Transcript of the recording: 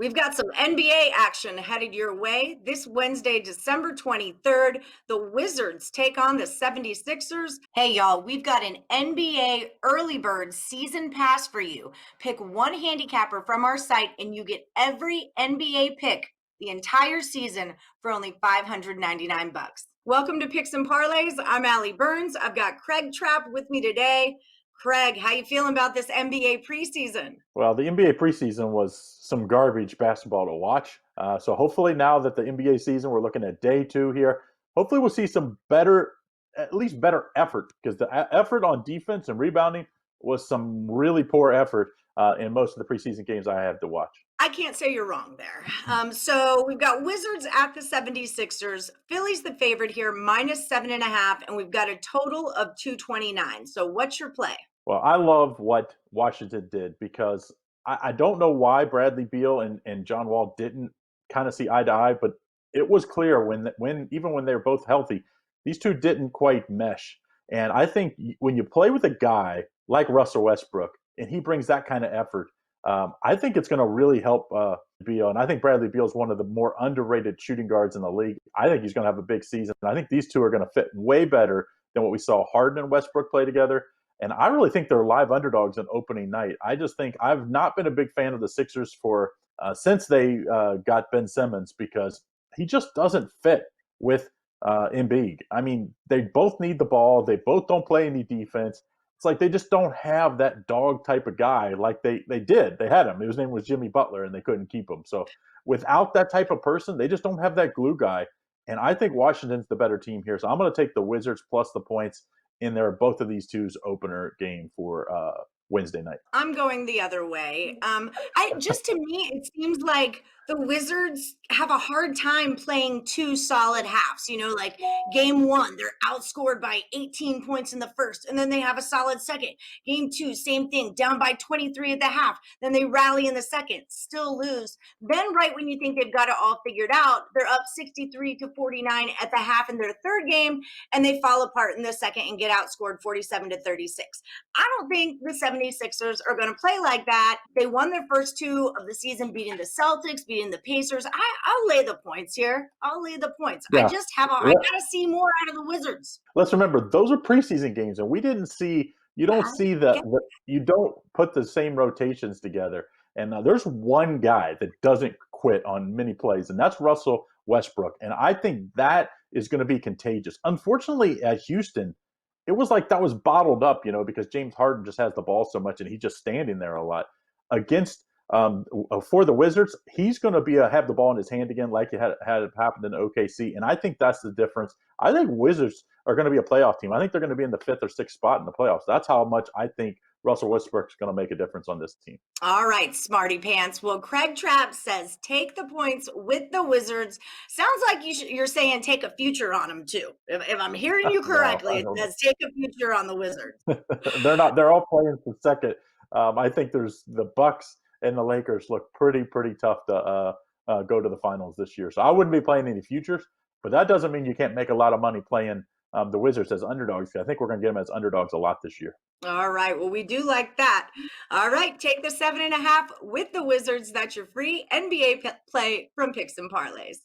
We've got some NBA action headed your way. This Wednesday, December 23rd, the Wizards take on the 76ers. Hey, y'all, we've got an NBA early bird season pass for you. Pick one handicapper from our site, and you get every NBA pick the entire season for only $599. Welcome to Picks and Parlays. I'm Allie Burns. I've got Craig Trapp with me today. Craig, how you feeling about this NBA preseason? Well, the NBA preseason was some garbage basketball to watch. So hopefully now that the NBA season, we're looking at day two here. Hopefully we'll see some better, at least better effort, because the effort on defense and rebounding was some really poor effort in most of the preseason games I had to watch. I can't say you're wrong there. So we've got Wizards at the 76ers. Philly's the favorite here, -7.5, and we've got a total of 229. So what's your play? Well, I love what Washington did because I don't know why Bradley Beal and John Wall didn't kind of see eye to eye, but it was clear when even when they were both healthy, these two didn't quite mesh. And I think when you play with a guy like Russell Westbrook and he brings that kind of effort, I think it's going to really help Beal. And I think Bradley Beal is one of the more underrated shooting guards in the league. I think he's going to have a big season. And I think these two are going to fit way better than what we saw Harden and Westbrook play together. And I really think they're live underdogs on opening night. I just think I've not been a big fan of the Sixers for since they got Ben Simmons because he just doesn't fit with Embiid. I mean, they both need the ball. They both don't play any defense. It's like they just don't have that dog type of guy like they did. They had him. His name was Jimmy Butler, and they couldn't keep him. So without that type of person, they just don't have that glue guy. And I think Washington's the better team here. So I'm going to take the Wizards plus the points in their both of these two's opener game for Wednesday night. I'm going the other way. I just to me, it seems like the Wizards have a hard time playing two solid halves. You know, like game one, they're outscored by 18 points in the first, and then they have a solid second. Game two, same thing, down by 23 at the half. Then they rally in the second, still lose. Then, right when you think they've got it all figured out, they're up 63-49 at the half in their third game, and they fall apart in the second and get outscored 47-36. I don't think the 76ers are going to play like that. They won their first two of the season, beating the Celtics, beating the Pacers. I'll lay the points here. I'll lay the points. I Yeah. just I got to see more out of the Wizards. Let's remember those are preseason games, and we didn't see. You don't see you don't put the same rotations together. And there's one guy that doesn't quit on many plays, and that's Russell Westbrook. And I think that is going to be contagious. Unfortunately, at Houston, it was like that was bottled up, because James Harden just has the ball so much and he's just standing there a lot. Against for the Wizards, he's going to have the ball in his hand again, like it had happened in OKC, and I think that's the difference. I think Wizards are going to be a playoff team. I think they're going to be in the fifth or sixth spot in the playoffs. That's how much I think Russell Westbrook is going to make a difference on this team. All right, smarty pants. Well, Craig Trapp says take the points with the Wizards. Sounds like you're saying take a future on them too. If I'm hearing you correctly, it says take a future on the Wizards. They're not. They're all playing for second. I think there's the Bucks and the Lakers look pretty tough to go to the finals this year. So I wouldn't be playing any futures, but that doesn't mean you can't make a lot of money playing the Wizards as underdogs. I think we're going to get them as underdogs a lot this year. All right. Well, we do like that. All right. Take the 7.5 with the Wizards. That's your free NBA play from Picks and Parlays.